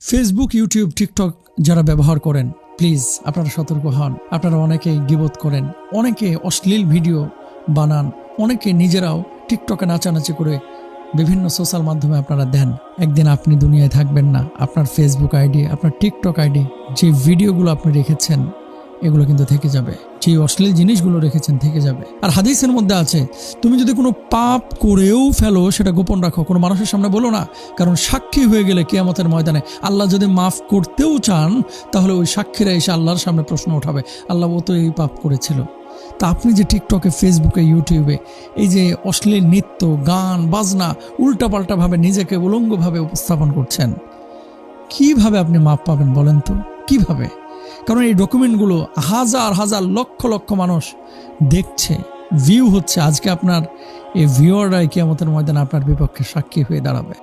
Facebook, YouTube, TikTok যারা ব্যবহার করেন, প্লিজ আপনারা সতর্ক হন। আপনারা অনেকেই গীবত করেন, অনেকে অশ্লীল ভিডিও বানান, অনেকে নিজেরাও টিকটকে নাচানাচি করে বিভিন্ন সোশ্যাল মাধ্যমে আপনারা দেন। একদিন আপনি দুনিয়ায় থাকবেন না, আপনার ফেসবুক আইডি, আপনার টিকটক আইডি, যে ভিডিওগুলো আপনি রেখেছেন এগুলো কিন্তু থেকে যাবে, যে অশ্লীল জিনিসগুলো রেখেছেন থেকে যাবে। আর হাদিসের মধ্যে আছে, তুমি যদি কোনো পাপ করেও ফেলো সেটা গোপন রাখো, কোনো মানুষের সামনে বলো না, কারণ সাক্ষী হয়ে গেলে কিয়ামতের ময়দানে আল্লাহ যদি মাফ করতেও চান তাহলে ওই সাক্ষীরা এসে আল্লাহর সামনে প্রশ্ন উঠাবে, আল্লাহ ও তো এই পাপ করেছিল। তা আপনি যে টিকটকে, ফেসবুকে, ইউটিউবে এই যে অশ্লীল নৃত্য, গান, বাজনা উল্টাপাল্টাভাবে নিজেকে উলঙ্গভাবে উপস্থাপন করছেন, কিভাবে আপনি মাপ পাবেন বলেন তো, কিভাবে? কারণ এই ডকুমেন্টগুলো হাজার হাজার লক্ষ লক্ষ মানুষ দেখছে, ভিউ হচ্ছে। আজকে আপনার এই ভিউয়াররাই কিয়ামতের ময়দানে আপনার বিপক্ষে সাক্ষী হয়ে দাঁড়াবে।